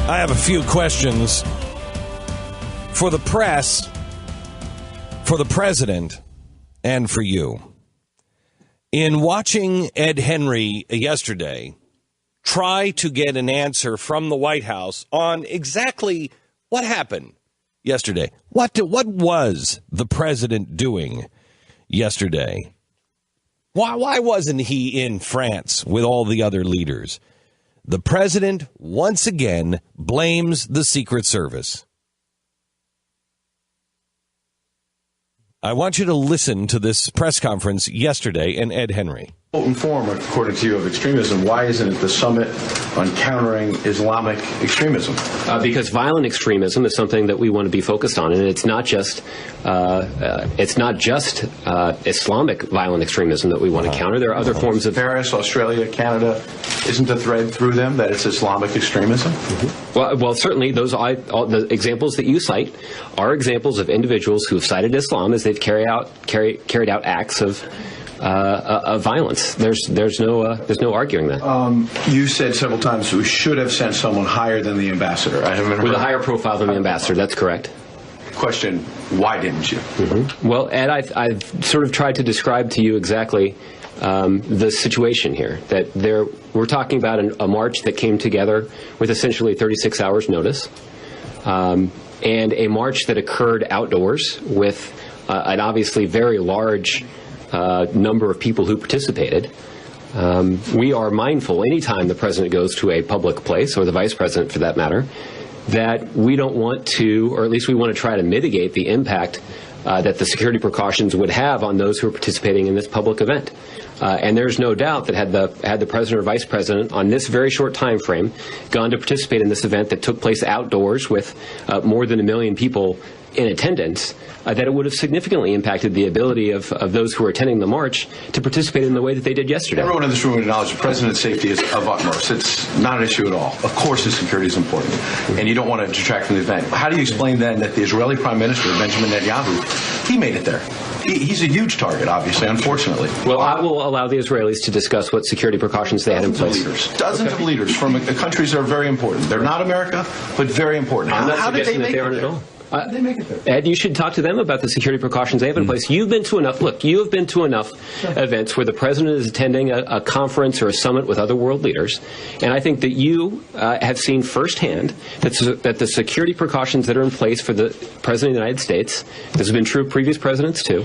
I have a few questions for the press, for the president, and for you. In watching Ed Henry yesterday try to get an answer from the White House on exactly what happened yesterday, what was the president doing yesterday? Why wasn't he in France with all the other leaders? The president, once again, blames the Secret Service. I want you to listen to this press conference yesterday and Ed Henry. Form, according to you, of extremism. Why isn't it the summit on countering Islamic extremism? Because violent extremism is something that we want to be focused on, and it's not just Islamic violent extremism that we want to counter. There are other forms of Paris, Australia, Canada. Isn't the thread through them that it's Islamic extremism? Mm-hmm. Well, certainly all the examples that you cite are examples of individuals who have cited Islam as they've carried out acts of violence. There's no arguing that. You said several times we should have sent someone higher than the ambassador. I haven't with a higher profile than the ambassador. That's correct. Question: why didn't you? Mm-hmm. Well, Ed, I've sort of tried to describe to you exactly the situation here. That we're talking about a march that came together with essentially 36 hours notice, and a march that occurred outdoors with an obviously very large number of people who participated. We are mindful anytime the president goes to a public place, or the vice president for that matter, that we don't want to, or at least we want to try to mitigate the impact that the security precautions would have on those who are participating in this public event. And there's no doubt that had the president or vice president on this very short time frame gone to participate in this event that took place outdoors with more than 1 million people in attendance, that it would have significantly impacted the ability of those who were attending the march to participate in the way that they did yesterday. Everyone in this room would acknowledge the president's safety is of utmost. It's not an issue at all. Of course his security is important, and you don't want to detract from the event. How do you explain then that the Israeli Prime Minister, Benjamin Netanyahu, he made it there? He's a huge target, obviously, unfortunately. Well, I will allow the Israelis to discuss what security precautions they had in place. Dozens of leaders from countries that are very important. They're not America, but very important. How did they make it there? They make it there? Ed, you should talk to them about the security precautions they have in place. You've been to enough. Look, you have been to enough events where the president is attending a conference or a summit with other world leaders, and I think that you have seen firsthand that the security precautions that are in place for the president of the United States, this has been true of previous presidents too,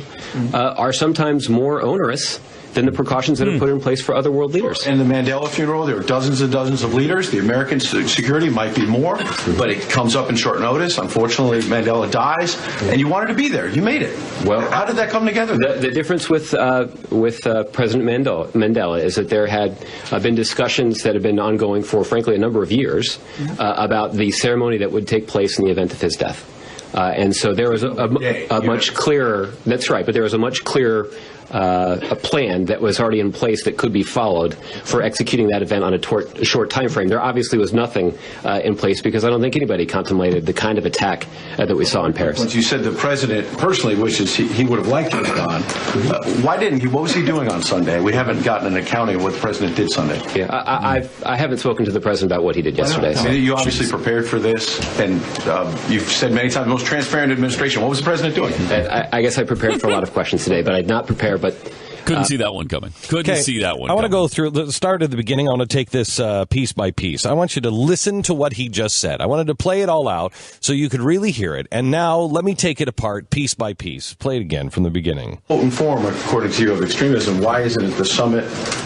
are sometimes more onerous than the precautions that are put in place for other world leaders. In the Mandela funeral, there were dozens and dozens of leaders. The American security might be more, but it comes up in short notice. Unfortunately, Mandela dies, and you wanted to be there. You made it. Well, how did that come together? The difference with President Mandela is that there had been discussions that have been ongoing for, frankly, a number of years about the ceremony that would take place in the event of his death. And so there was a much clearer, that's right, but there was a much clearer a plan that was already in place that could be followed for executing that event on a short time frame. There obviously was nothing in place because I don't think anybody contemplated the kind of attack that we saw in Paris. Once you said the president personally wishes he would have liked to have gone. Why didn't he? What was he doing on Sunday? We haven't gotten an accounting of what the president did Sunday. Yeah, I haven't spoken to the president about what he did yesterday. So. You obviously prepared for this, and you've said many times, the most transparent administration. What was the president doing? I guess I prepared for a lot of questions today, but I did not prepare. But couldn't see that one coming. Couldn't see that one. I want to go through the start at the beginning. I want to take this piece by piece. I want you to listen to what he just said. I wanted to play it all out so you could really hear it. And now let me take it apart piece by piece. Play it again from the beginning. Form, according to you, of extremism. Why isn't it the summit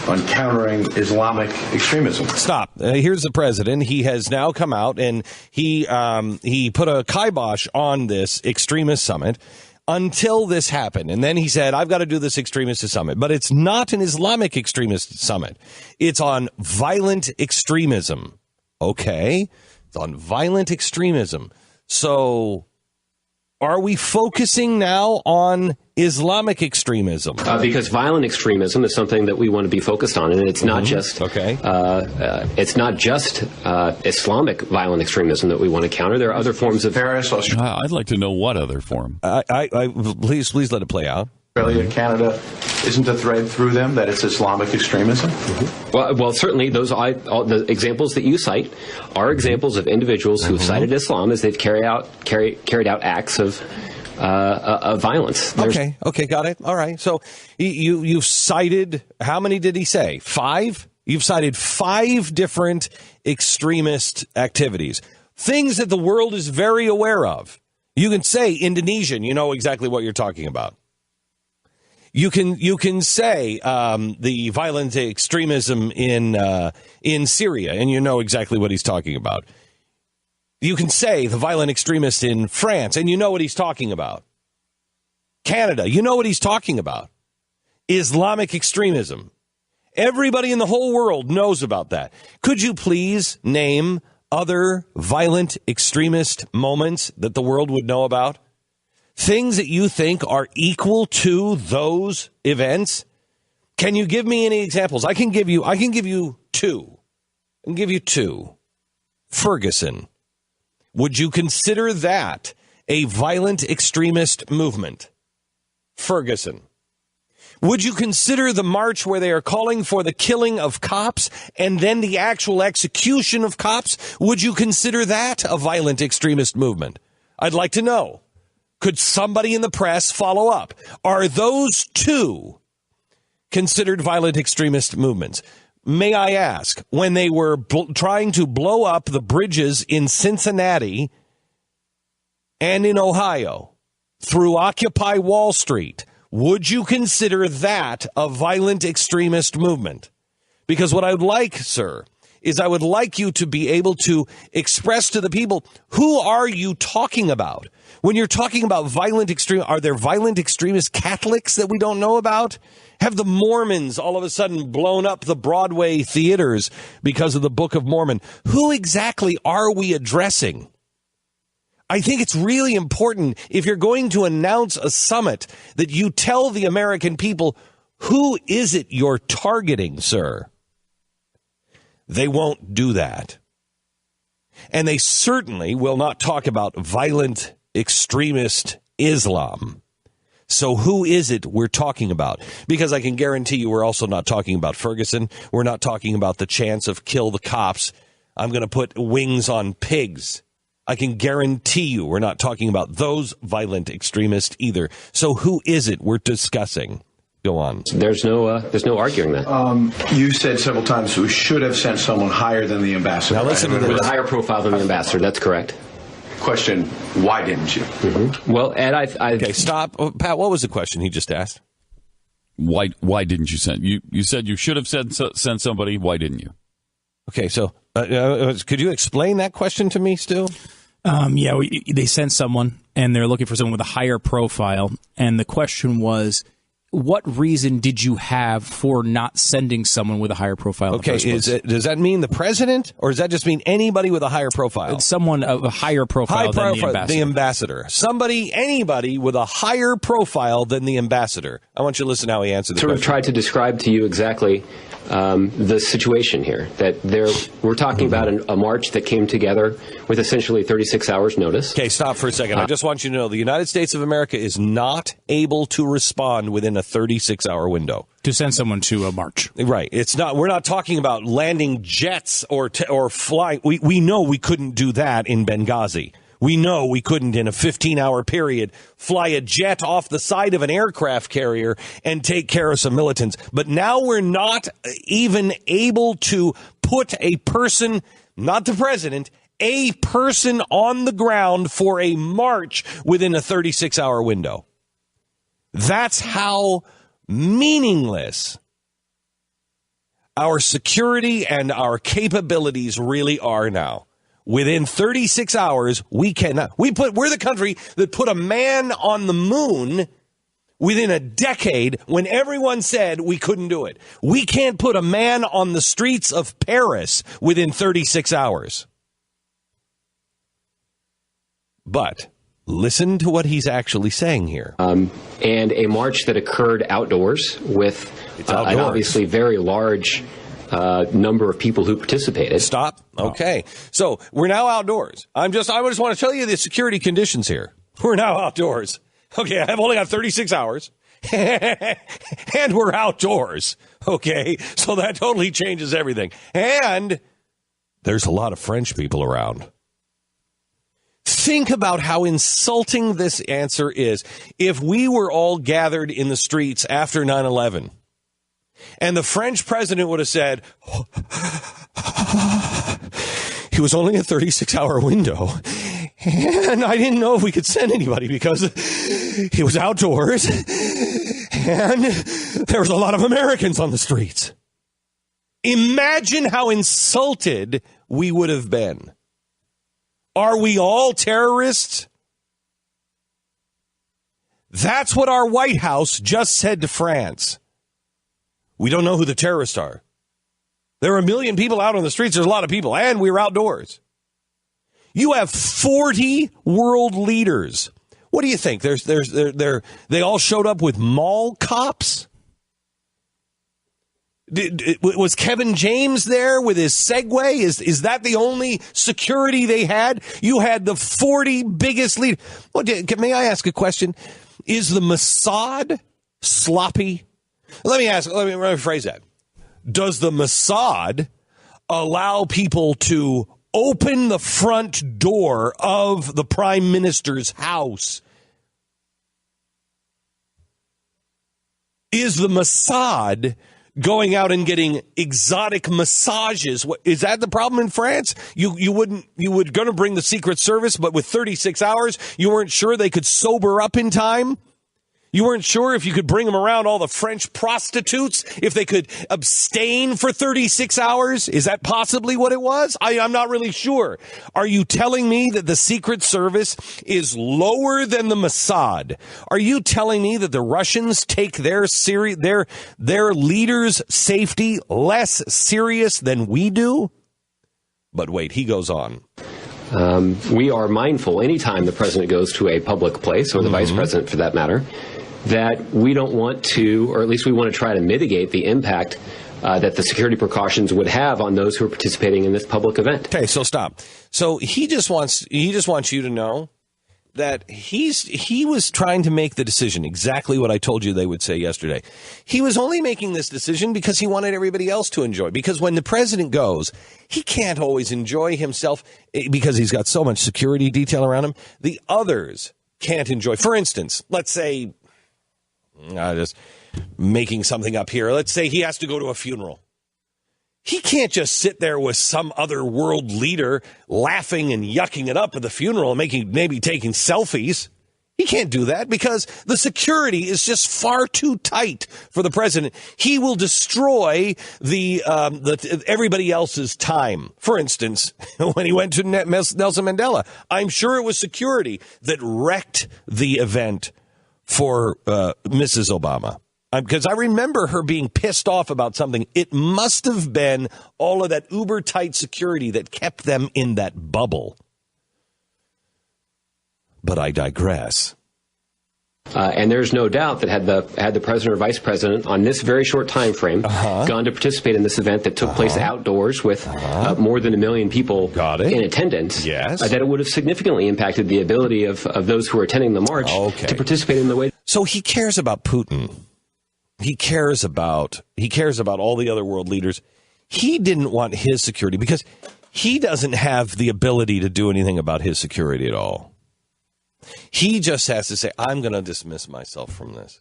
on countering Islamic extremism? Stop. Here's the president. He has now come out and he put a kibosh on this extremist summit until this happened. And then he said, I've got to do this extremist summit. But it's not an Islamic extremist summit. It's on violent extremism. Okay? It's on violent extremism. So are we focusing now on Islamic extremism? Because violent extremism is something that we want to be focused on, and it's not just it's not just Islamic violent extremism that we want to counter. There are other forms of Paris, Australia. I'd like to know what other form. Please let it play out. Australia, Canada. Isn't the thread through them that it's Islamic extremism? Well, certainly those all the examples that you cite are examples of individuals who have cited Islam as they've carried out acts of violence. Okay, got it. All right. So you've cited, how many did he say? 5? You've cited 5 different extremist activities, things that the world is very aware of. You can say Indonesian, you know exactly what you're talking about. You can say the violent extremism in Syria, and you know exactly what he's talking about. You can say the violent extremist in France, and you know what he's talking about. Canada, you know what he's talking about. Islamic extremism. Everybody in the whole world knows about that. Could you please name other violent extremist moments that the world would know about? Things that you think are equal to those events? Can you give me any examples? I can give you 2. I can give you 2. Ferguson. Would you consider that a violent extremist movement? Ferguson. Would you consider the march where they are calling for the killing of cops and then the actual execution of cops? Would you consider that a violent extremist movement? I'd like to know. Could somebody in the press follow up? Are those 2 considered violent extremist movements? May I ask, when they were trying to blow up the bridges in Cincinnati and in Ohio through Occupy Wall Street, would you consider that a violent extremist movement? Because what I would like, sir, is I would like you to be able to express to the people, who are you talking about? When you're talking about violent extreme, are there violent extremist Catholics that we don't know about? Have the Mormons all of a sudden blown up the Broadway theaters because of the Book of Mormon? Who exactly are we addressing? I think it's really important, if you're going to announce a summit, that you tell the American people, who is it you're targeting, sir? They won't do that. And they certainly will not talk about violent extremist Islam. So who is it we're talking about? Because I can guarantee you we're also not talking about Ferguson. We're not talking about the chance of kill the cops. I'm going to put wings on pigs. I can guarantee you we're not talking about those violent extremists either. So who is it we're discussing? Go on. There's no arguing that. You said several times we should have sent someone higher than the ambassador. Now listen to this. With a higher profile than the ambassador, that's correct. Question, why didn't you? Mm-hmm. Well, Ed, Okay, stop. Pat, what was the question he just asked? Why didn't you send? You said you should have sent somebody. Why didn't you? Okay, so could you explain that question to me, Stu? They sent someone, and they're looking for someone with a higher profile. And the question was, what reason did you have for not sending someone with a higher profile? Okay, does that mean the president, or does that just mean anybody with a higher profile? It's someone of a higher profile than the ambassador. The ambassador. Anybody with a higher profile than the ambassador. I want you to listen how he answered the question. Sort of tried to describe to you exactly the situation here, that we're talking about a march that came together with essentially 36 hours notice. Okay, stop for a second. I just want you to know the United States of America is not able to respond within a 36-hour window. To send someone to a march. Right. It's not. We're not talking about landing jets or flying. We know we couldn't do that in Benghazi. We know we couldn't, in a 15-hour period, fly a jet off the side of an aircraft carrier and take care of some militants. But now we're not even able to put a person, not the president, a person on the ground for a march within a 36-hour window. That's how meaningless our security and our capabilities really are now. Within 36 hours, we cannot. We're the country that put a man on the moon within a decade when everyone said we couldn't do it. We can't put a man on the streets of Paris within 36 hours. But listen to what he's actually saying here. And a march that occurred outdoors with an obviously very large number of people who participated. Stop. Okay. So we're now outdoors. I just want to tell you the security conditions here. We're now outdoors. Okay. I've only got 36 hours. And we're outdoors. Okay. So that totally changes everything. And there's a lot of French people around. Think about how insulting this answer is. If we were all gathered in the streets after 9/11 and the French president would have said, it was only a 36-hour window, and I didn't know if we could send anybody because it was outdoors, and there was a lot of Americans on the streets. Imagine how insulted we would have been. Are we all terrorists? That's what our White House just said to France. We don't know who the terrorists are. There are 1 million people out on the streets. There's a lot of people, and we're outdoors. You have 40 world leaders. What do you think? They all showed up with mall cops? Was Kevin James there with his Segway? Is that the only security they had? You had the 40 biggest leaders. Well, may I ask a question? Is the Mossad sloppy? Let me rephrase that. Does the Mossad allow people to open the front door of the prime minister's house? Is the Mossad going out and getting exotic massages? Is that the problem in France? You were going to bring the Secret Service, but with 36 hours, you weren't sure they could sober up in time? You weren't sure if you could bring them around all the French prostitutes, if they could abstain for 36 hours? Is that possibly what it was? I'm not really sure. Are you telling me that the Secret Service is lower than the Mossad? Are you telling me that the Russians take their leaders' safety less serious than we do? But wait, he goes on. We are mindful anytime the president goes to a public place, or the vice president for that matter, that we don't want to, or at least we want to try to mitigate the impact that the security precautions would have on those who are participating in this public event. Okay, so stop. So he just wants you to know that he was trying to make the decision, exactly what I told you they would say yesterday. He was only making this decision because he wanted everybody else to enjoy. Because when the president goes, he can't always enjoy himself because he's got so much security detail around him. The others can't enjoy. For instance, let's say, just making something up here. Let's say he has to go to a funeral. He can't just sit there with some other world leader laughing and yucking it up at the funeral and maybe taking selfies. He can't do that because the security is just far too tight for the president. He will destroy everybody else's time. For instance, when he went to Nelson Mandela, I'm sure it was security that wrecked the event for Mrs. Obama. Because I remember her being pissed off about something. It must have been all of that uber tight security that kept them in that bubble. But I digress. And there's no doubt that had the president or vice president on this very short time frame gone to participate in this event that took place outdoors with more than 1 million people in attendance, that it would have significantly impacted the ability of those who were attending the march to participate in the way. So he cares about Putin. He cares about all the other world leaders. He didn't want his security because he doesn't have the ability to do anything about his security at all. He just has to say, I'm going to dismiss myself from this.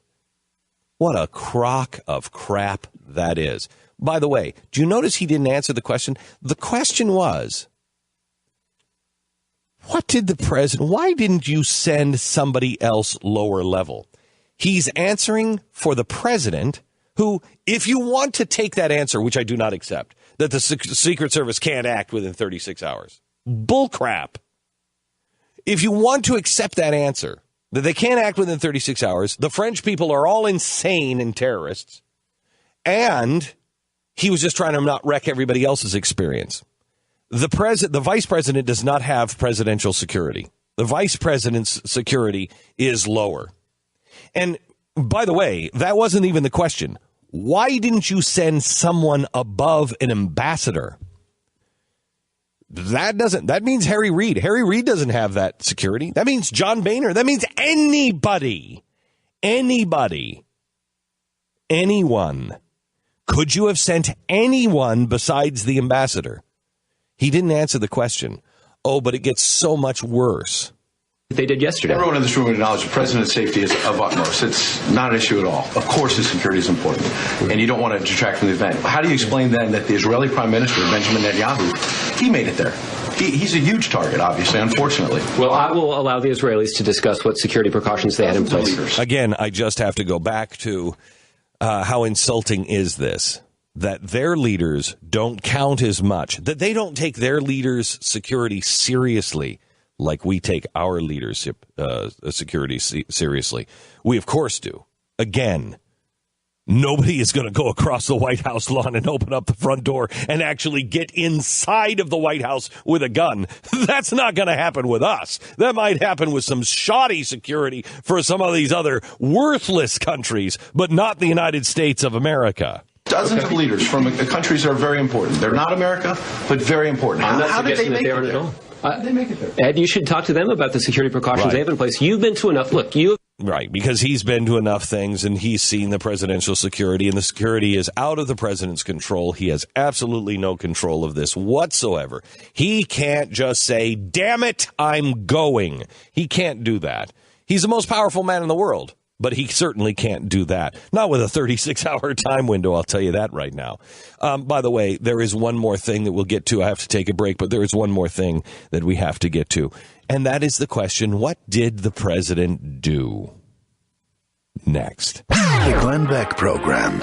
What a crock of crap that is. By the way, do you notice he didn't answer the question? The question was, why didn't you send somebody else lower level? He's answering for the president, who, if you want to take that answer, which I do not accept, that the Secret Service can't act within 36 hours. Bullcrap. If you want to accept that answer, that they can't act within 36 hours, the French people are all insane and terrorists, and he was just trying to not wreck everybody else's experience. The vice president does not have presidential security. The vice president's security is lower. And by the way, that wasn't even the question. Why didn't you send someone above an ambassador? That means Harry Reid. Harry Reid doesn't have that security. That means John Boehner. That means anybody anyone? Could you have sent anyone besides the ambassador? He didn't answer the question. Oh, but it gets so much worse. They did yesterday. Everyone in this room acknowledges the president's safety is of utmost. It's not an issue at all. Of course his security is important, and you don't want to detract from the event. How do you explain then that the Israeli Prime Minister, Benjamin Netanyahu, he made it there? He's a huge target, obviously, unfortunately. Well, I will allow the Israelis to discuss what security precautions they had in place. Again, I just have to go back to how insulting is this? That their leaders don't count as much, that they don't take their leaders' security seriously like we take our leadership security seriously. We, of course, do. Again, nobody is going to go across the White House lawn and open up the front door and actually get inside of the White House with a gun. That's not going to happen with us. That might happen with some shoddy security for some of these other worthless countries, but not the United States of America. Dozens of leaders from countries that are very important. They're not America, but very important. How did they make it there? How did they make it there? Ed, you should talk to them about the security precautions they have in place. You've been to enough. Look, Right, because he's been to enough things and he's seen the presidential security, and the security is out of the president's control. He has absolutely no control of this whatsoever. He can't just say, damn it, I'm going. He can't do that. He's the most powerful man in the world, but he certainly can't do that. Not with a 36-hour time window, I'll tell you that right now. By the way, there is one more thing that we'll get to. I have to take a break, but there is one more thing that we have to get to. And that is the question, what did the president do? Next. The Glenn Beck Program.